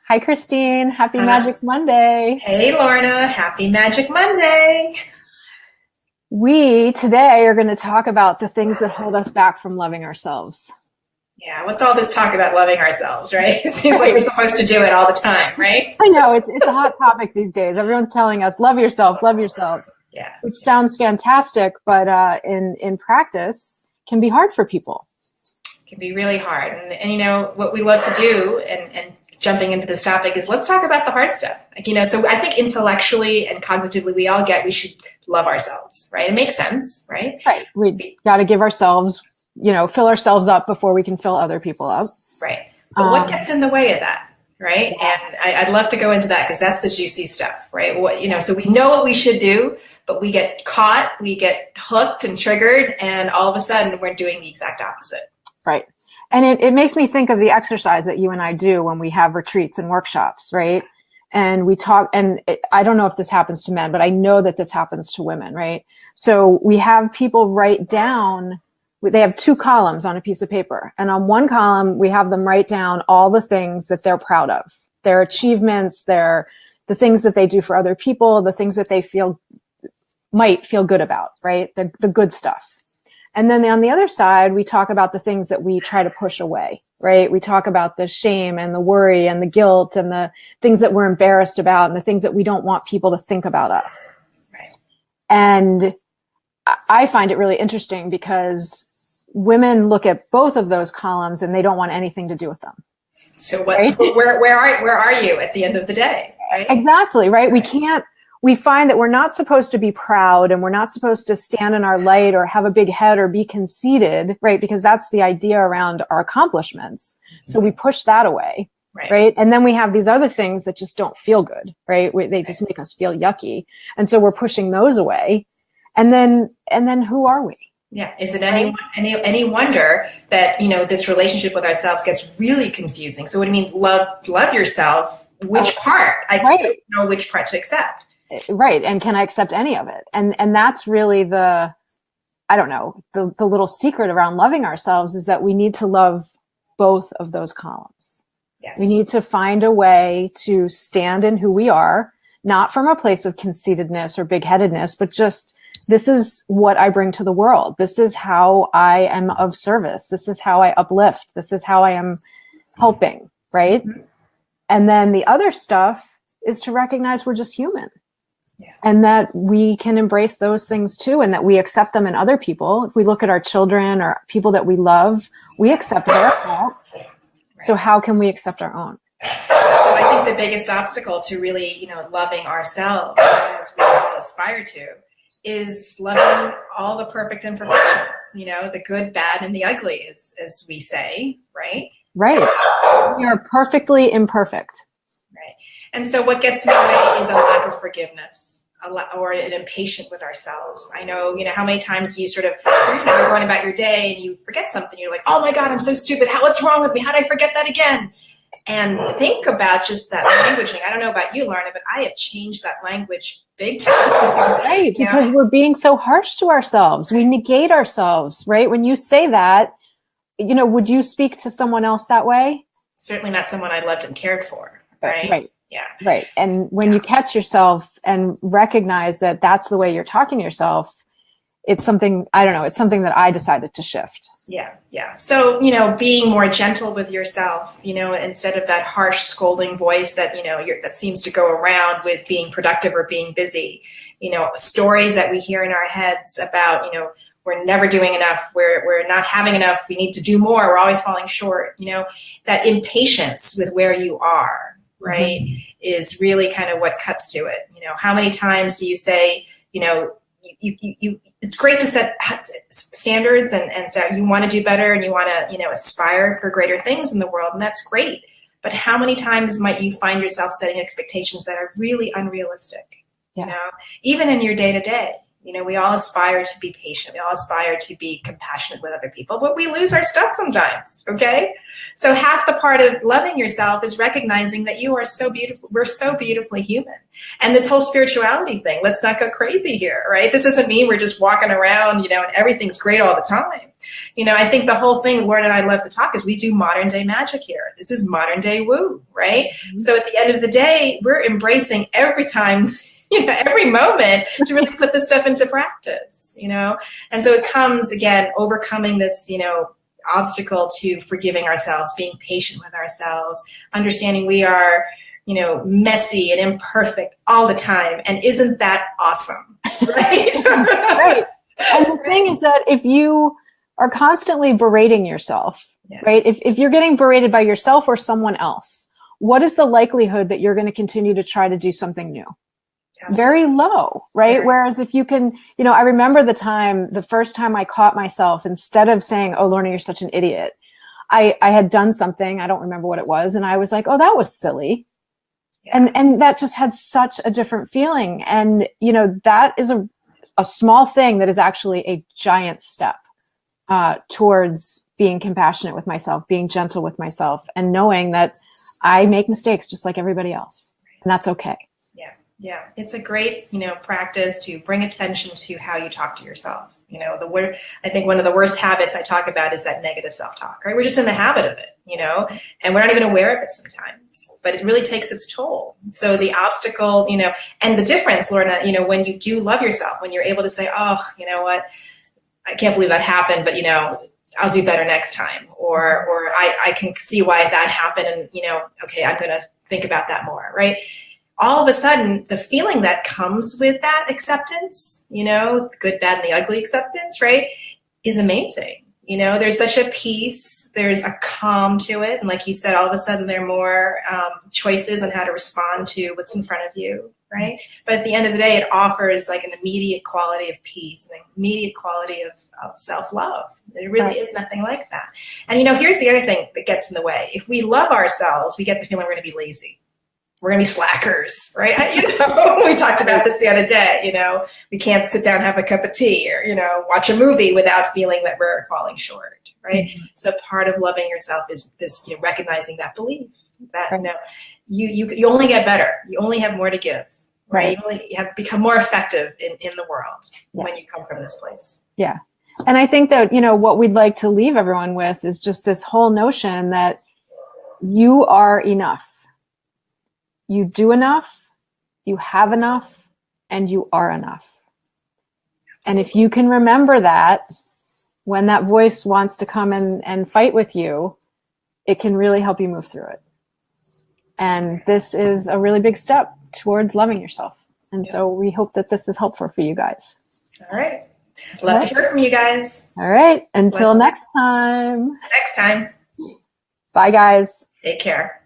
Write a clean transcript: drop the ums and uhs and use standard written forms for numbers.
Hi, Christine. Happy Uh, Magic Monday. hey, Lorna. Happy Magic Monday. We today are going to talk about the things that hold us back from loving ourselves. Yeah, what's all this talk about loving ourselves, right? It seems like we're Right. supposed to do it all the time, right? I know it's a hot topic these days. Everyone's telling us, love yourself, Yeah, which sounds fantastic, but in practice can be hard for people. it can be really hard. And you know, what we love to do and jumping into this topic is let's talk about the hard stuff. Like, so I think intellectually and cognitively, we should love ourselves, right? It makes sense, right? Right. We got to give ourselves, fill ourselves up before we can fill other people up. Right. But what gets in the way of that? Right. And I'd love to go into that because that's the juicy stuff, right? So we know what we should do, but we get caught, we get hooked and triggered, and all of a sudden we're doing the exact opposite. Right. And it makes me think of the exercise that you and I do when we have retreats and workshops, right? And we talk, and I don't know if this happens to men, but I know that this happens to women, right? So we have people write down, they have two columns on a piece of paper. And on one column, we have them write down all the things that they're proud of, their achievements, the things that they do for other people, the things that they might feel good about, right? The good stuff. And then on the other side, we talk about the things that we try to push away, right? We talk about the shame and the worry and the guilt and the things that we're embarrassed about and the things that we don't want people to think about us. Right. And I find it really interesting because women look at both of those columns and they don't want anything to do with them. So what? Right? Where are you at the end of the day? Right? Exactly. Right. We find that we're not supposed to be proud and we're not supposed to stand in our light or have a big head or be conceited, right? Because that's the idea around our accomplishments. So we push that away, right? And then we have these other things that just don't feel good, right? They just make us feel yucky. And so we're pushing those away. And then who are we? Yeah. Is it any wonder that, this relationship with ourselves gets really confusing? So what do you mean love yourself? Which part? I don't know which part to accept. Right. And can I accept any of it? And that's really the little secret around loving ourselves is that we need to love both of those columns. Yes. We need to find a way to stand in who we are, not from a place of conceitedness or big-headedness, but just this is what I bring to the world. This is how I am of service. This is how I uplift. This is how I am helping. Right. Mm-hmm. And then the other stuff is to recognize we're just human. Yeah. And that we can embrace those things too, and that we accept them in other people. If we look at our children or people that we love, we accept their faults. Right. So how can we accept our own? So I think the biggest obstacle to really, loving ourselves as we all aspire to is loving all the perfect imperfections, the good, bad, and the ugly, as we say, right? Right. We are perfectly imperfect. Right. And so what gets in the way is a lack of forgiveness or an impatient with ourselves. I know, how many times you sort of, you're going about your day and you forget something. You're like, oh my God, I'm so stupid. What's wrong with me? How did I forget that again? And think about just that languaging. I don't know about you, Lorna, but I have changed that language big time. Right. Because we're being so harsh to ourselves. We negate ourselves, right? When you say that, would you speak to someone else that way? Certainly not someone I loved and cared for. Right. Right. Yeah. Right. And when you catch yourself and recognize that that's the way you're talking to yourself, it's something that I decided to shift. Yeah. Yeah. So, being more gentle with yourself, instead of that harsh scolding voice that, that seems to go around with being productive or being busy, stories that we hear in our heads about, we're never doing enough. We're not having enough. We need to do more. We're always falling short. That impatience with where you are, right, mm-hmm. is really kind of what cuts to it. How many times do you say, you it's great to set standards and so you want to do better and you want to, aspire for greater things in the world. And that's great. But how many times might you find yourself setting expectations that are really unrealistic? Yeah. Even in your day to day. You know, we all aspire to be patient. We all aspire to be compassionate with other people, but we lose our stuff sometimes, okay? So half the part of loving yourself is recognizing that you are so beautiful. We're so beautifully human. And this whole spirituality thing, let's not go crazy here, right? This doesn't mean we're just walking around, you know, and everything's great all the time. You know, I think the whole thing, Lorna and I love to talk, is we do modern day magic here. This is modern day woo, right? Mm-hmm. So at the end of the day, we're embracing every time, you know, every moment to really put this stuff into practice, you know? And so it comes, again, overcoming this, you know, obstacle to forgiving ourselves, being patient with ourselves, understanding we are, you know, messy and imperfect all the time. And isn't that awesome? Right? Right. And the thing is that if you are constantly berating yourself, right? If you're getting berated by yourself or someone else, what is the likelihood that you're going to continue to try to do something new? Absolutely. Very low, right? Yeah. Whereas if you can, you know, I remember the first time I caught myself, instead of saying, oh, Lorna, you're such an idiot, I had done something, I don't remember what it was, and I was like, oh, that was silly. Yeah. And that just had such a different feeling. And, you know, that is a small thing that is actually a giant step towards being compassionate with myself, being gentle with myself, and knowing that I make mistakes just like everybody else. And that's okay. Yeah, it's a great, you know, practice to bring attention to how you talk to yourself. You know, I think one of the worst habits I talk about is that negative self-talk, right? We're just in the habit of it, you know, and we're not even aware of it sometimes, but it really takes its toll. So the obstacle, you know, and the difference, Lorna, you know, when you do love yourself, when you're able to say, oh, you know what, I can't believe that happened, but, you know, I'll do better next time. Or I can see why that happened, and, you know, okay, I'm going to think about that more, right? All of a sudden, the feeling that comes with that acceptance, you know, the good, bad, and the ugly acceptance, right, is amazing. You know, there's such a peace, there's a calm to it. And like you said, all of a sudden there are more choices on how to respond to what's in front of you, right? But at the end of the day, it offers like an immediate quality of peace, an immediate quality of self-love. There really is nothing like that. And, you know, here's the other thing that gets in the way. If we love ourselves, we get the feeling we're going to be lazy. We're going to be slackers, right? You know, we talked about this the other day, you know, we can't sit down and have a cup of tea or, you know, watch a movie without feeling that we're falling short, right? Mm-hmm. So part of loving yourself is this, you know, recognizing that belief that, you know, you only get better. You only have more to give, right? You have become more effective in the world when you come from this place. Yeah. And I think that, you know, what we'd like to leave everyone with is just this whole notion that you are enough. You do enough, you have enough, and you are enough. Absolutely. And if you can remember that, when that voice wants to come and fight with you, it can really help you move through it. And this is a really big step towards loving yourself. And so we hope that this is helpful for you guys. All right. Love to hear from you guys. All right. Until next time. Next time. Bye, guys. Take care.